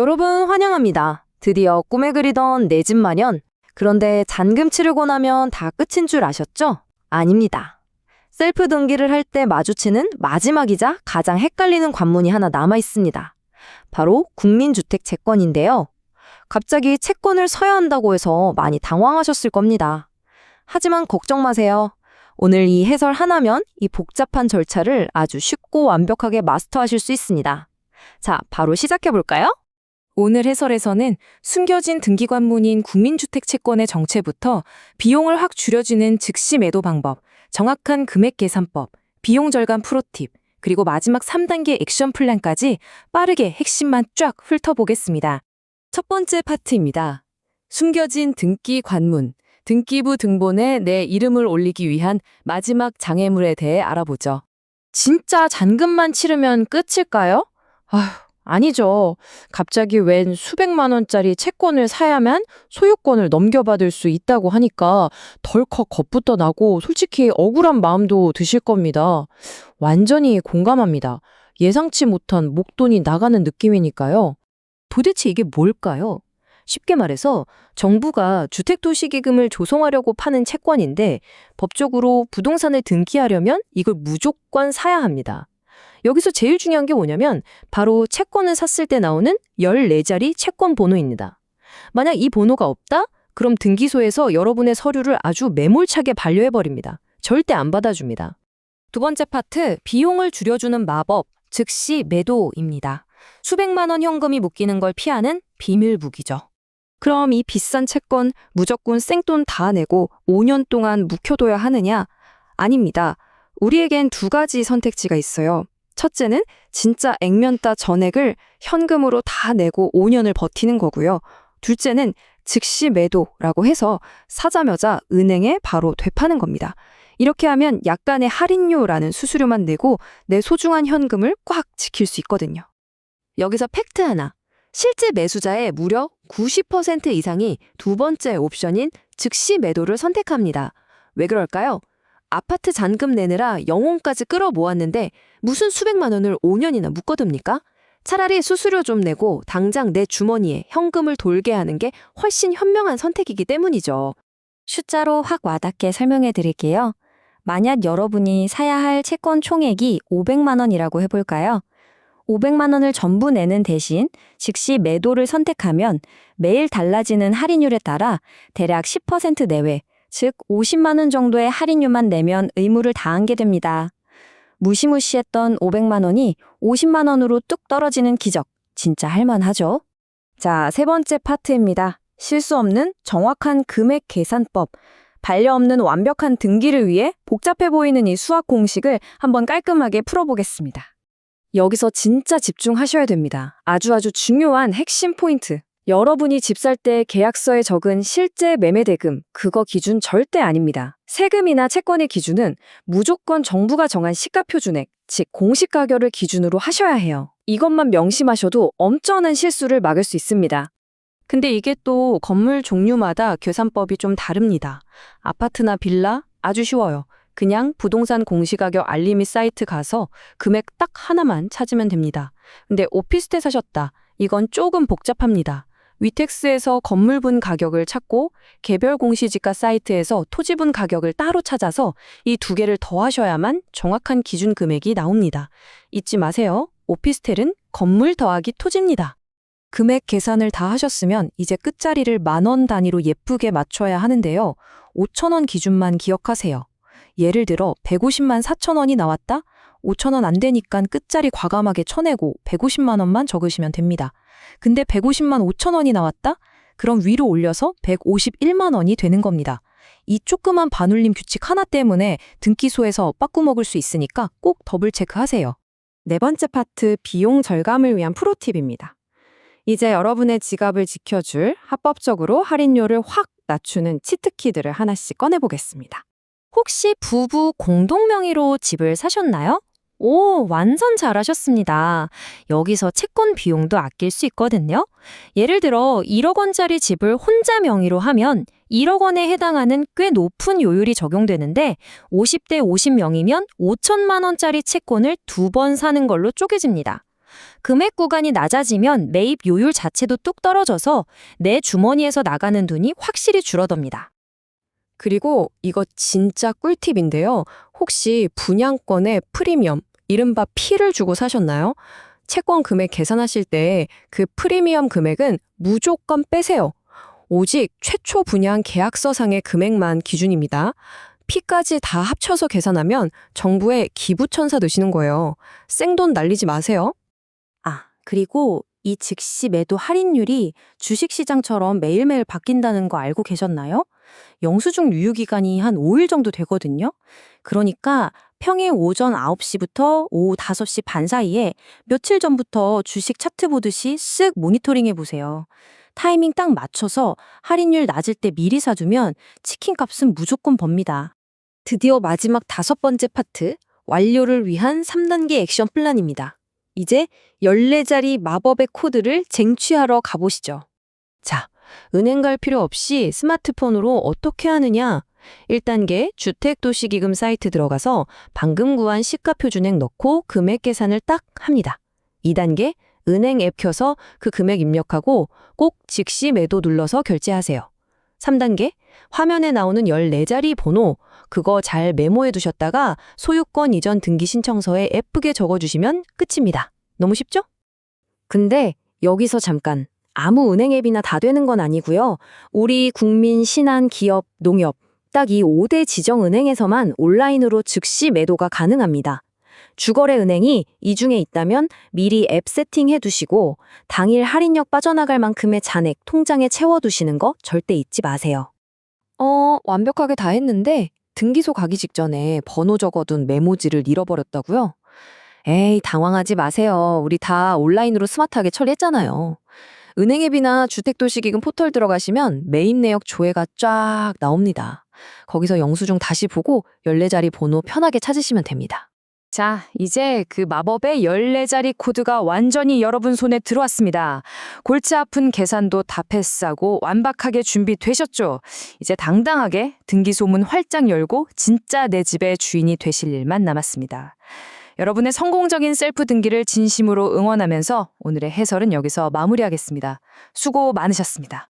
여러분 환영합니다. 드디어 꿈에 그리던 내 집 마련. 그런데 잔금 치르고 나면 다 끝인 줄 아셨죠? 아닙니다. 셀프 등기를 할 때 마주치는 마지막이자 가장 헷갈리는 관문이 하나 남아 있습니다. 바로 국민주택 채권인데요. 갑자기 채권을 사야 한다고 해서 많이 당황하셨을 겁니다. 하지만 걱정 마세요. 오늘 이 해설 하나면 이 복잡한 절차를 아주 쉽고 완벽하게 마스터하실 수 있습니다. 자, 바로 시작해 볼까요? 오늘 해설에서는 숨겨진 등기 관문인 국민주택 채권의 정체부터 비용을 확 줄여주는 즉시 매도 방법, 정확한 금액 계산법, 비용 절감 프로팁, 그리고 마지막 3단계 액션 플랜까지 빠르게 핵심만 쫙 훑어보겠습니다. 첫 번째 파트입니다. 숨겨진 등기 관문, 등기부 등본에 내 이름을 올리기 위한 마지막 장애물에 대해 알아보죠. 진짜 잔금만 치르면 끝일까요? 아니죠. 갑자기 웬 수백만 원짜리 채권을 사야만 소유권을 넘겨받을 수 있다고 하니까 덜컥 겁부터 나고 솔직히 억울한 마음도 드실 겁니다. 완전히 공감합니다. 예상치 못한 목돈이 나가는 느낌이니까요. 도대체 이게 뭘까요? 쉽게 말해서 정부가 주택도시기금을 조성하려고 파는 채권인데 법적으로 부동산을 등기하려면 이걸 무조건 사야 합니다. 여기서 제일 중요한 게 뭐냐면 바로 채권을 샀을 때 나오는 14자리 채권 번호입니다. 만약 이 번호가 없다? 그럼 등기소에서 여러분의 서류를 아주 매몰차게 반려해버립니다. 절대 안 받아줍니다. 두 번째 파트, 비용을 줄여주는 마법, 즉시 매도입니다. 수백만 원 현금이 묶이는 걸 피하는 비밀 무기죠. 그럼 이 비싼 채권 무조건 생돈 다 내고 5년 동안 묵혀둬야 하느냐? 아닙니다. 우리에겐 두 가지 선택지가 있어요. 첫째는 진짜 액면가 전액을 현금으로 다 내고 5년을 버티는 거고요. 둘째는 즉시 매도라고 해서 사자마자 은행에 바로 되파는 겁니다. 이렇게 하면 약간의 할인료라는 수수료만 내고 내 소중한 현금을 꽉 지킬 수 있거든요. 여기서 팩트 하나. 실제 매수자의 무려 90% 이상이 두 번째 옵션인 즉시 매도를 선택합니다. 왜 그럴까요? 아파트 잔금 내느라 영혼까지 끌어모았는데 무슨 수백만 원을 5년이나 묶어둡니까? 차라리 수수료 좀 내고 당장 내 주머니에 현금을 돌게 하는 게 훨씬 현명한 선택이기 때문이죠. 숫자로 확 와닿게 설명해 드릴게요. 만약 여러분이 사야 할 채권 총액이 500만 원이라고 해볼까요? 500만 원을 전부 내는 대신 즉시 매도를 선택하면 매일 달라지는 할인율에 따라 대략 10% 내외, 즉 50만 원 정도의 할인료만 내면 의무를 다한 게 됩니다. 무시무시했던 500만 원이 50만 원으로 뚝 떨어지는 기적, 진짜 할만하죠? 자, 세 번째 파트입니다. 실수 없는 정확한 금액 계산법. 반려 없는 완벽한 등기를 위해 복잡해 보이는 이 수학 공식을 한번 깔끔하게 풀어보겠습니다. 여기서 진짜 집중하셔야 됩니다. 아주 중요한 핵심 포인트. 여러분이 집 살 때 계약서에 적은 실제 매매 대금, 그거 기준 절대 아닙니다. 세금이나 채권의 기준은 무조건 정부가 정한 시가표준액, 즉 공시가격을 기준으로 하셔야 해요. 이것만 명심하셔도 엄청난 실수를 막을 수 있습니다. 근데 이게 또 건물 종류마다 계산법이 좀 다릅니다. 아파트나 빌라 아주 쉬워요. 그냥 부동산 공시가격 알림이 사이트 가서 금액 딱 하나만 찾으면 됩니다. 근데 오피스텔 사셨다. 이건 조금 복잡합니다. 위텍스에서 건물분 가격을 찾고 개별 공시지가 사이트에서 토지분 가격을 따로 찾아서 이 두 개를 더하셔야만 정확한 기준 금액이 나옵니다. 잊지 마세요. 오피스텔은 건물 더하기 토지입니다. 금액 계산을 다 하셨으면 이제 끝자리를 10,000원 단위로 예쁘게 맞춰야 하는데요. 5,000원 기준만 기억하세요. 예를 들어 150만 4천 원이 나왔다? 5,000원 안 되니까 끝자리 과감하게 쳐내고 150만 원만 적으시면 됩니다. 근데 150만 5천 원이 나왔다? 그럼 위로 올려서 151만 원이 되는 겁니다. 이 조그만 반올림 규칙 하나 때문에 등기소에서 빠꾸 먹을 수 있으니까 꼭 더블 체크하세요. 네 번째 파트, 비용 절감을 위한 프로팁입니다. 이제 여러분의 지갑을 지켜줄 합법적으로 할인료를 확 낮추는 치트키들을 하나씩 꺼내보겠습니다. 혹시 부부 공동 명의로 집을 사셨나요? 오, 완전 잘하셨습니다. 여기서 채권 비용도 아낄 수 있거든요. 예를 들어 1억 원짜리 집을 혼자 명의로 하면 1억 원에 해당하는 꽤 높은 요율이 적용되는데 50대 50명이면 5천만 원짜리 채권을 2번 사는 걸로 쪼개집니다. 금액 구간이 낮아지면 매입 요율 자체도 뚝 떨어져서 내 주머니에서 나가는 돈이 확실히 줄어듭니다. 그리고 이거 진짜 꿀팁인데요. 혹시 분양권의 프리미엄, 이른바 P를 주고 사셨나요? 채권 금액 계산하실 때 그 프리미엄 금액은 무조건 빼세요. 오직 최초 분양 계약서상의 금액만 기준입니다. P까지 다 합쳐서 계산하면 정부에 기부천사 되시는 거예요. 생돈 날리지 마세요. 그리고 이 즉시 매도 할인율이 주식시장처럼 매일매일 바뀐다는 거 알고 계셨나요? 영수증 유효기간이 한 5일 정도 되거든요. 그러니까 평일 오전 9시부터 오후 5시 반 사이에 며칠 전부터 주식 차트 보듯이 쓱 모니터링해 보세요. 타이밍 딱 맞춰서 할인율 낮을 때 미리 사두면 치킨 값은 무조건 법니다. 드디어 마지막 5번째 파트, 완료를 위한 3단계 액션 플랜입니다. 이제 14자리 마법의 코드를 쟁취하러 가보시죠. 자, 은행 갈 필요 없이 스마트폰으로 어떻게 하느냐? 1단계 주택도시기금 사이트 들어가서 방금 구한 시가표준액 넣고 금액 계산을 딱 합니다. 2단계 은행 앱 켜서 그 금액 입력하고 꼭 즉시 매도 눌러서 결제하세요. 3단계 화면에 나오는 14자리 번호, 그거 잘 메모해 두셨다가 소유권 이전 등기 신청서에 예쁘게 적어주시면 끝입니다. 너무 쉽죠? 근데 여기서 잠깐, 아무 은행 앱이나 다 되는 건 아니고요. 우리 국민, 신한, 기업, 농협, 딱 이 5대 지정 은행에서만 온라인으로 즉시 매도가 가능합니다. 주거래 은행이 이 중에 있다면 미리 앱 세팅해 두시고 당일 할인력 빠져나갈 만큼의 잔액 통장에 채워두시는 거 절대 잊지 마세요. 완벽하게 다 했는데 등기소 가기 직전에 번호 적어둔 메모지를 잃어버렸다고요? 에이, 당황하지 마세요. 우리 다 온라인으로 스마트하게 처리했잖아요. 은행 앱이나 주택도시기금 포털 들어가시면 매입 내역 조회가 쫙 나옵니다. 거기서 영수증 다시 보고 14자리 번호 편하게 찾으시면 됩니다. 자, 이제 그 마법의 14자리 코드가 완전히 여러분 손에 들어왔습니다. 골치 아픈 계산도 다 패스하고 완박하게 준비되셨죠? 이제 당당하게 등기소문 활짝 열고 진짜 내 집의 주인이 되실 일만 남았습니다. 여러분의 성공적인 셀프 등기를 진심으로 응원하면서 오늘의 해설은 여기서 마무리하겠습니다. 수고 많으셨습니다.